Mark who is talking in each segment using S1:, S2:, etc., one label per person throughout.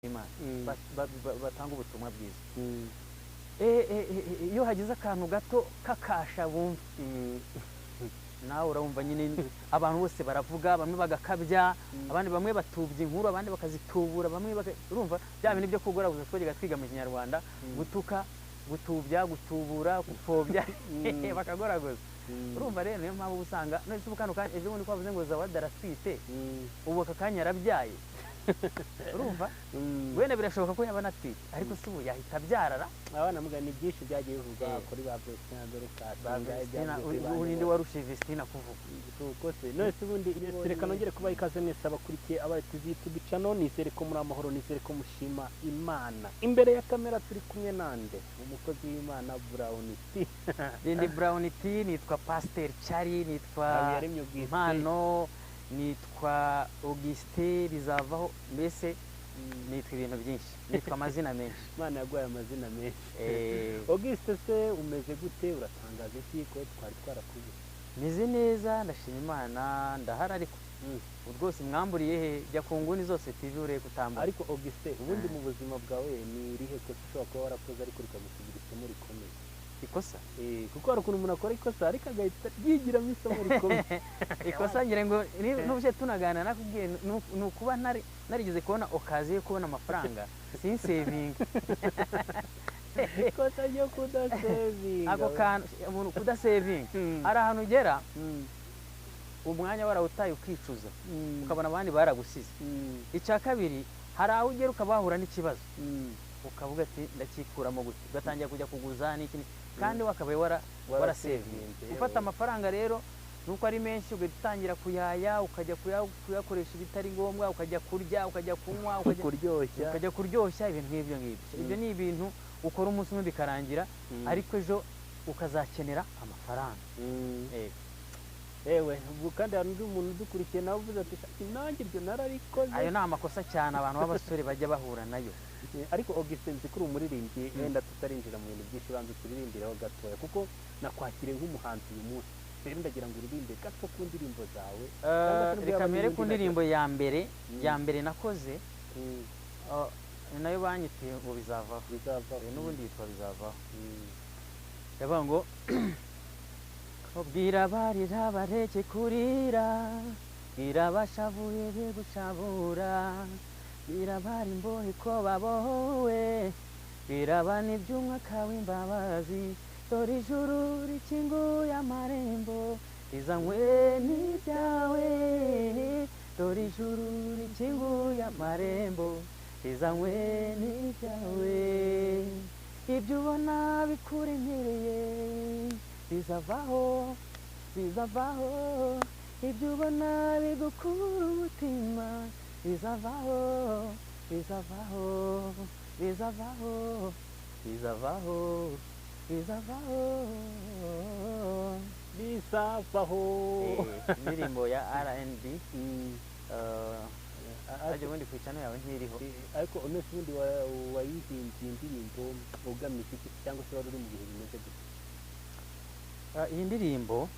S1: Imana batanga ubutumwa bwiza. Iyo hagize akantu gato kakasha bumva nawe urumva nyine abantu bose baravuga, bamwe bagakabya, abandi bamwe batubya inkuru, abandi bakazitubura, bamwe urumva bya bintu byo kugoraguza twajyaga twiga mu Kinyarwanda, gutuka, gutubya, gutubura, gupfobya bakagoraguza. Urumva rero niyo mpamvu usanga none se ubukano kanje ejo bundi kwavuze ngo Zawadi araswite, ubu aka kanya yarabyaye. Urumva wene birashoboka ko yaba natwite, ariko si ubu yahita abyarara.
S2: Abana mugani byinshi byagiye bivuga kuri ba Vestina Dorcas,
S1: ubundi warushe Vestina kuvuga
S2: uko se none se ubundi reka nongere kuba ikaze neza abakurikiye aba TV YouTube channel, nizere ko muri amahoro, nizere ko mushima Imana. Imbere ya kamera turi kumwe nande umukozi w'Imana Brown T.
S1: Ndi Brown T, nitwa Pastor Chari, nitwa Impano, nitwa Auguste Bizavaho, mbese nitwa ibintu byinshi, nitwa amazina menshi.
S2: Imana yaguhaye amazina menshi. Auguste se umeze gute? Uratangaza iki ko twari twarakubuze?
S1: Meze neza, ndashima Imana, ndahara ariko rwose mwamburiye he jya ku nguni zose TV ure kutamba.
S2: Ariko Auguste ubundi mu buzima bwawe ni rihe ko ushobora kuba warakoze ariko rikagusigira isomo rikomeye?
S1: Ikosa
S2: kuko hari ukuntu umuntu akora ikosa ariko agahita yigiramo isomo rikomeye.
S1: Ikosa ngira ngo n'ubuje tunagana nakubwiye nukuba narigeze kubona okaziyo yo kubona amafaranga sin saving.
S2: Ikosa ryo kudasevinga,
S1: ako kantu umuntu kudasaving ari ahantu ugera umwanya warawutaye ukicuza, ukabona abandi baragusize. Icya kabiri, hari aho ugera ukabahura n'ikibazo ukavuga ati ndakikuramo gute, ugatangira kujya kuguza n'iki kandi wakabaye warasevinze. Ufata amafaranga rero nuko ari menshi ugatangira kuyaya, ukajya kuyakoresha ibitari ngombwa, ukajya kurya, ukajya kunywa, ukajya kuryoshya ibintu nk'ibyo ngibyo. Ibyo ni ibintu ukora umunsi umwe bikarangira, ariko ejo ukazakenera amafaranga.
S2: Ewe kandi hari undi muntu udukurikiye nawe uvuze ati nanjye ibyo nararikoze.
S1: Ayo ni amakosa cyane abantu b'abasore bajya bahura nayo.
S2: Ariko Auguste nzi kuri umuririmbyi, wenda tutarinjira mu bintu byinshi, banze turirimbireho gatoya kuko nakwakire nk'umuhanzi uyu munsi. Rero ndagira ngo uririmbe gato ku ndirimbo zawe.
S1: Reka mbere ku ndirimbo ya mbere nakoze, nayo banyitiye ngo bizavaho. N'ubundi yitwa Bizavaho. Yavuga ngo bwira barira bareke kurira, bwira bashavuye be gucabura, bwira bari imbohe ko babohowe, bwira bani iby'umwaka w'imbabazi, dore ijuru rikinguye amarembo, rizanywe n'ibyawe, dore ijuru rikinguye amarembo, rizanywe n'ibyawe, ibyo ubona bikuremereye bizavaho, bizavaho, ibyo ubona bigukura umutima bizavaho, bizavaho, bizavaho, bizavaho, bizavaho,
S2: bizavaho.
S1: Indirimbo ya R&B ajya ubundi ku channel yawe ntiriho,
S2: ariko umunsi wundi wayihimbye indirimbo ugamije iki cyangwa se wari uri mu bihe bimeze gute?
S1: Iyi ndirimbo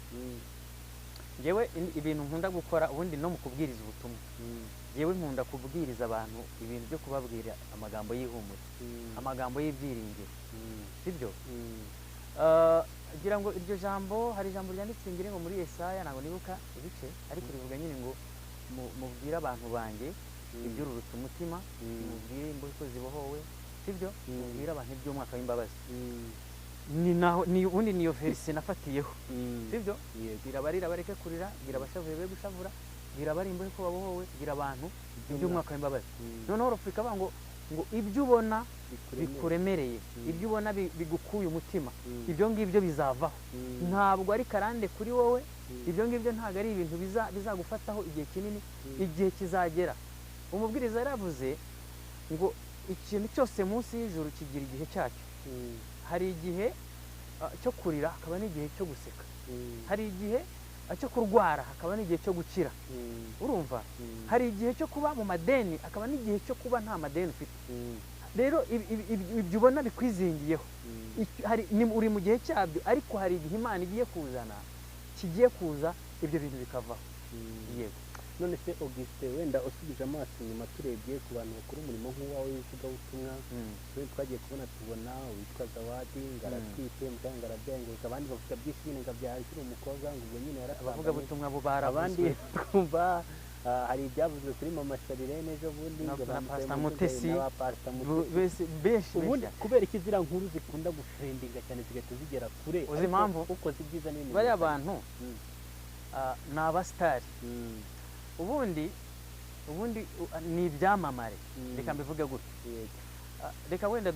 S1: jewe ibintu nkunda gukora ubundi no mu kubwiriza ubutumwa, jewe nkunda kubwiriza abantu ibintu byo kubabwira amagambo y'ihumure, amagambo y'ibyiringiro, sibyo? Gira ngo iryo jambo, hari ijambo ryanditse ngire ngo muri Yesaya, ntabwo nibuka ibice, ariko rivuga nyine ngo mubwire abantu banjye iby'ururutse umutima, mubwire imbohe ko zibohowe, sibyo? Mubwire abantu iby'umwaka w'imbabazi. Ni ubundi niyo verse nafatiyeho, sibyo? Bwira barira bareke kurira, bwira abashavuye be gushavura, bwira bari imbohe ko babohowe, bwira abantu iby'umwaka w'imbabazi. Noneho Afrika bavuga ngo ibyo ubona bikuremereye, ibyo ubona bigukuye umutima, ibyo ngibyo bizavaho. Ntabwo ari karande kuri wowe, ibyo ngibyo ntabwo ari ibintu bizagufataho igihe kinini, igihe kizagera. Umubwiriza yaravuze ngo ikintu cyose munsi y'ijuru kigira igihe cyacyo. Hari igihe cyo kurira, hakaba n'igihe cyo guseka. Hari igihe cyo kurwara, hakaba n'igihe cyo gukira. Urumva? Hari igihe cyo kuba mu madeni, hakaba n'igihe cyo kuba nta madeni ufite. Rero ibyo ubona bikwizingiyeho, uri mu gihe cyabyo, ariko hari igihe Imana igiye kuzana, kigiye kuza ibyo bintu bikavaho. Yego.
S2: none se Auguste wenda usubije amaso inyuma turebye ku bantu bakora umurimo nk'uwawe w'ivugabutumwa twagiye tubona witwa Zawadi ngaratwite muganga arabyaye ngo abandi bavuga byinshi nyine ngo abyaye akiri umukobwa ngo ubwo nyine
S1: abavugabutumwa bo
S2: abandi
S1: baravuzwe
S2: twumva hari ibyavuzwe kuri mama Sharirene ejo bundi
S1: Na-
S2: ngo
S1: na
S2: bamukuye
S1: Pastor
S2: mu
S1: Mutesi.
S2: nzego n'aba Pastor Mutesi.
S1: benshi
S2: ubundi kubera iki ziriya nkuru zikunda gufrendinga cyane zigahita zigera kure
S1: Uzi
S2: ariko
S1: impamvu?
S2: ukoze ibyiza n'ibindi
S1: bariya
S2: bibi.
S1: bantu
S2: Mm.
S1: ni abasitari
S2: Mm.
S1: ubundi ni ibyamamare
S2: Mm.
S1: reka mbivuge gutya
S2: Yego.
S1: reka wenda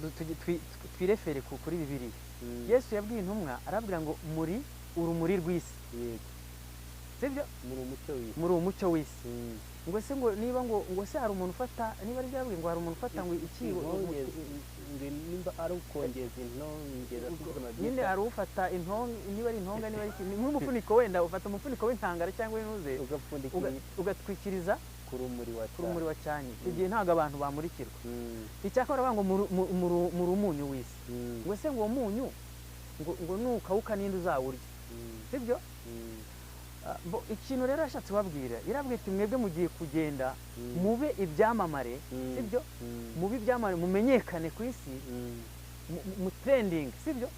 S1: twirefere kuri Bibiliya
S2: Mm.
S1: Yesu yabwiye intumwa arabwira ngo muri urumuri rw'isi
S2: Yego.
S1: sibyo
S2: muri umucyo w'isi.
S1: muri umucyo w'isi
S2: Mm.
S1: ngo se ngo niba ngo se hari umuntu ufata niba ari byabwiye ngo hari umuntu ufata ngo ikibo
S2: nimba ari ukongeza intongera
S1: nyine hari ufata niba ari intonga niba ari nk'umufuniko wenda ufata umufuniko w'inkangara cyangwa w'intuze ugatwikiriza
S2: ku rumuri
S1: wacanye icyo gihe ntabwo abantu bamurikirwa icyakora bavuga ngo muri umunyu w'isi ngo se ngo uwo munyu ngo nukawuka n'indi uzawurya sibyo ikintu rero yashatse kubabwira irabwira iti mwebwe mugiye kugenda mube ibyamamare sibyo mube ibyamamare mumenyekane ku isi mu trending sibyo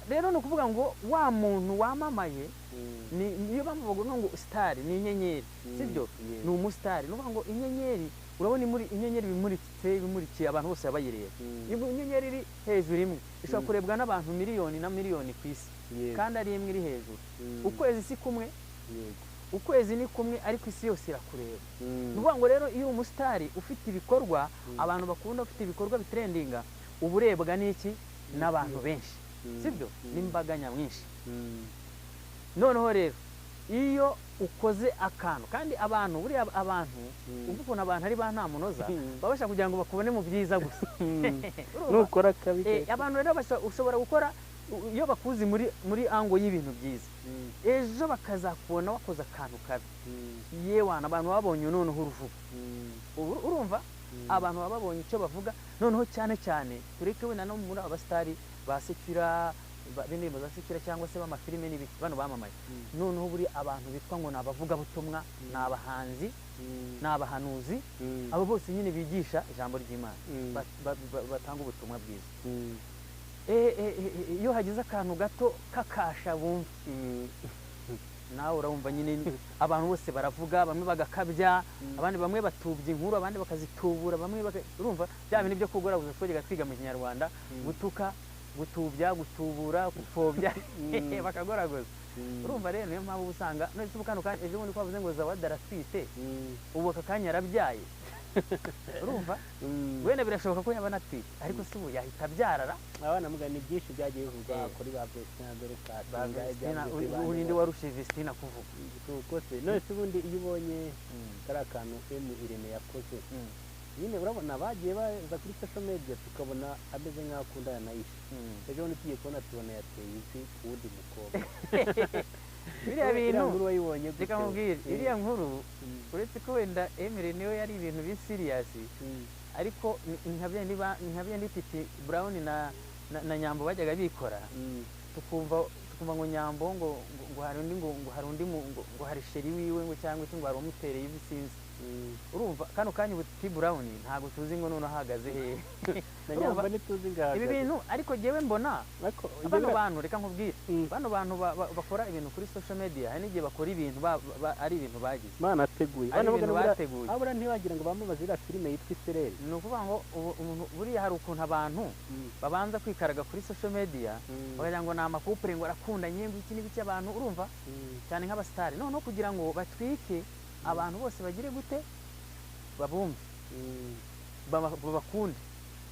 S1: rero ni ukuvuga ngo wa muntu wamamaye niyo bamuvuga ngo star ni inyenyeri sibyo ni umusitari ni ukuvuga ngo inyenyeri urabona inyenyeri bimurikiye abantu bose bayireba inyenyeri iri hejuru imwe ishobora kurebwa n'abantu miliyoni na miliyoni ku isi kandi ari imwe iri hejuru ukwezi si kumwe ukwezi ni kumwe ariko isi yose irakureba ni ukuvuga ngo rero iyo umusitari ufite ibikorwa abantu bakunda ufite ibikorwa bitrendinga uba urebwa n'iki n'abantu benshi sibyo n'imbaga nyamwinshi noneho rero iyo ukoze akantu kandi abantu buriya abantu uvuga ukuntu abantu ari ba nta munoza baba bashaka kugira ngo bakubone mu byiza gusa
S2: nukora akabi
S1: abantu rero ushobora gukora iyo bakuzi muri ango y'ibintu byiza ejo bakazakubona wakoze akantu kabi yewana abantu babonye noneho uruvuga urumva abantu baba babonye icyo bavuga noneho cyane cyane tureke wenda no muri abasitari ba sekira b'indirimbo za sekira cyangwa se b'amafilime n'ibiki bano bamamaye noneho buri abantu bitwa ngo ni abavugabutumwa ni abahanzi ni abahanuzi abo bose nyine bigisha ijambo ry'Imana batanga ubutumwa bwiza iyo hagize akantu gato kakasha bumva nawe urumva nyine abantu bose baravuga bamwe bagakabya abandi bamwe batubya inkuru abandi bakazitubura bamwe urumva bya bintu byo kugora gusa twegera twiga mu Kinyarwanda gutuka gutubya gutubura gupfobya bakagoragoza urumva rero niyo mpamvu usanga none kano kanya ejo bundi kwavuze ngo Zawadi aratwite ubu aka kanya yarabyaye urumva wenda birashoboka ko yaba anatwite ariko si ubu yahita abyarara
S2: abana mugani byinshi byagiye bivugwa kuri ba Vestina Dorcas
S1: ubundi warushe Vestina kuvuga
S2: kose none se ubundi iyo ubonye kari akantu Irene yakoze nyine urabona bagiye baza kuri social media tukabona ameze nk'aho akundana na Isha ejo bundi tugiye kubona tubona yateye izi uwundi mukobwa
S1: biriya bintu
S2: wayibonye
S1: reka mubwire iriya nkuru uretse ko wenda Emily niwe yari ibintu bisiriyasi ariko nka bya Titi Brown na Nyambo bajyaga bikora tukumva ngo Nyambo ngo hari undi ngo hari sheri wiwe ngo cyangwa se ngo hari umutereye ibisinzi urumva kano kanya ubu Titi Brown ntabwo tuzi ngo none ahagaze hehe
S2: na Nyambo ntituzi ngaha
S1: ibi bintu ariko jewe mbona bano bantu reka nkubwire bano bantu bakora ibintu kuri social media hari n'igihe bakora ibintu ari ibintu bagize
S2: Mana ateguye abura ntibagira ngo bamamaze iriya filime yitwa Isereri
S1: ni ukuvuga ngo umuntu buriya hari ukuntu abantu babanza kwikaraga kuri social media bakagira ngo ni amakupure ngo arakundanye iki n'ibiki abantu urumva cyane nk'abasitari noneho kugira ngo batwike abantu bose bagire gute babumve babakunde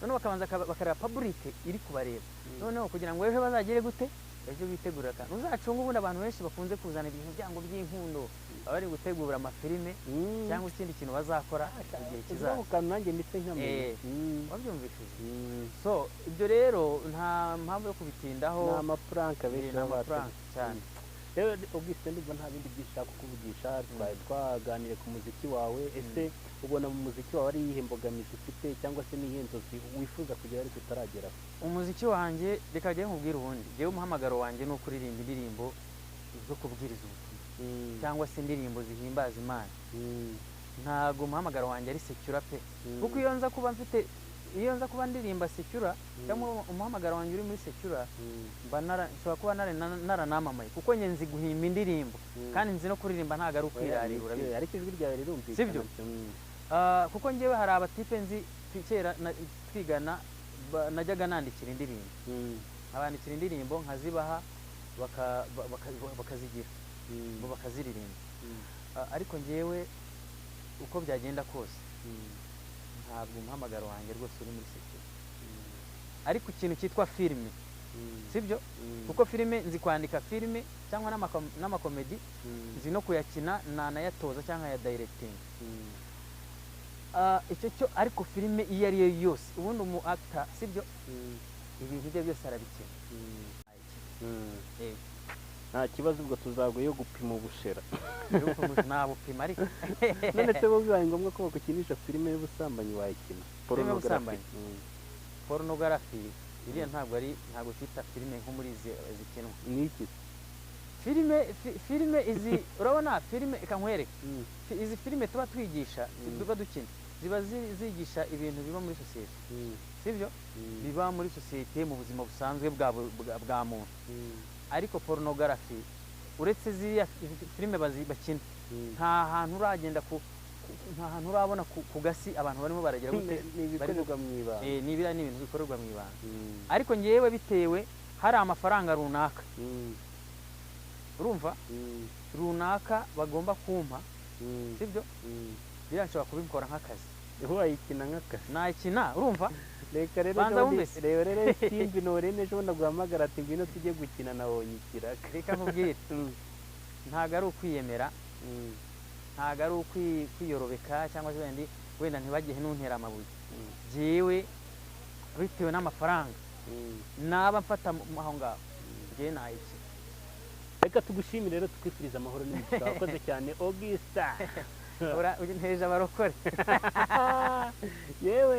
S1: noneho bakabanza bakareba public iri kubareba noneho kugira ngo ejo bazagire gute ejo bitegurira kandi uzacunga ubundi abantu benshi bakunze kuzana ibintu byango by'inkundo baba bari gutegura amafilime cyangwa ikindi kintu bazakora igihe kizaza
S2: kandi nanjye ndetse nk'amenye
S1: wabyumvishije so ibyo rero nta mpamvu yo kubitindaho
S2: ni amapuranka benshi
S1: n'amapuranka cyane
S2: rero Auguste ndumva nta bindi byinshi ushaka kuvugisha twari twaganiriye ku muziki wawe ese ubona mu muziki wawe ari iyihe mbogamizi ufite cyangwa se n'iyihe nzozi wifuza kugera ariko utarageraho
S1: umuziki wanjye reka njye nkubwire ubundi njyewe umuhamagaro wanjye ni ukuririmba indirimbo zo kubwiriza ubutumwa cyangwa se indirimbo zihimbaza Imana. Ntago umuhamagaro wanjye ari secular pe, kuko iyo nza kuba ndirimba secular cyangwa umuhamagaro wanjye uri muri secular, nshobora kuba naranamamaye, kuko njye nzi guhimba indirimbo kandi nzi no kuririmba, ntago ari ukwirarira, urabizi
S2: ariko ijwi ryawe rirumvikana,
S1: sibyo? Kuko njyewe hari abatipe nzi kera twigana, najyaga nandikira indirimbo, abandikira indirimbo nkazibaha bakazigira bo bakaziririmba. Ariko njyewe uko byagenda kose ntabwo umuhamagaro wanjye rwose uri muri secular. Ariko ikintu cyitwa filime, sibyo? Kuko filime nzi kwandika filime cyangwa n'amakomedi, nzi no kuyakina, nanayatoza cyangwa ya directing. Icyo cyo, ariko filime iyo ari yo yose, ubundi umu actor, sibyo, ibintu bye byose arabikina.
S2: Nta kibazo, ubwo tuzaguye gupima ubushera.
S1: Nta bupima ariko
S2: none se bo bibaye ngombwa ko bagukinisha filime y'ubusambanyi wayikina?
S1: Filime y'ubusambanyi, pornography, iriya ntabwo twita filime nko muri zikinwa.
S2: Ni iki
S1: filime izi? Urabona filime, reka nkwereke, izi filime tuba twigisha, tuba dukina, ziba zigisha ibintu biba muri sosiyete, sibyo? Biba muri sosiyete mu buzima busanzwe bwa muntu. Ariko pornography, uretse ziriya filime bakina, nta hantu uragenda nta hantu urabona ku gasi abantu barimo baragira gute,
S2: bikorerwa mu ibanga.
S1: Nibira ni ibintu bikorerwa mu ibanga. Ariko ngewe bitewe hari amafaranga runaka, urumva, runaka bagomba kumpa, sibyo? Biriya nshobora kubikora nk'akazi.
S2: Wayikina nk'akazi?
S1: Nayikina, urumva.
S2: Reka rero simbi norene ejo naguhamagara ati ngwino tujye gukina, nabonye ikiraka.
S1: Reka nkubwire, ntago ari ukwiyemera, ntago ari ukwiyorobeka, cyangwa se wenda ntibagihe n'untera amabuye. Jewe bitewe n'amafaranga naba mfata aho ngaho, jewe nayiki.
S2: Reka tugushimire rero, tukwifuriza amahoro n'imigisha. Wakoze cyane Augustin.
S1: Nteje abarokore.
S2: yewe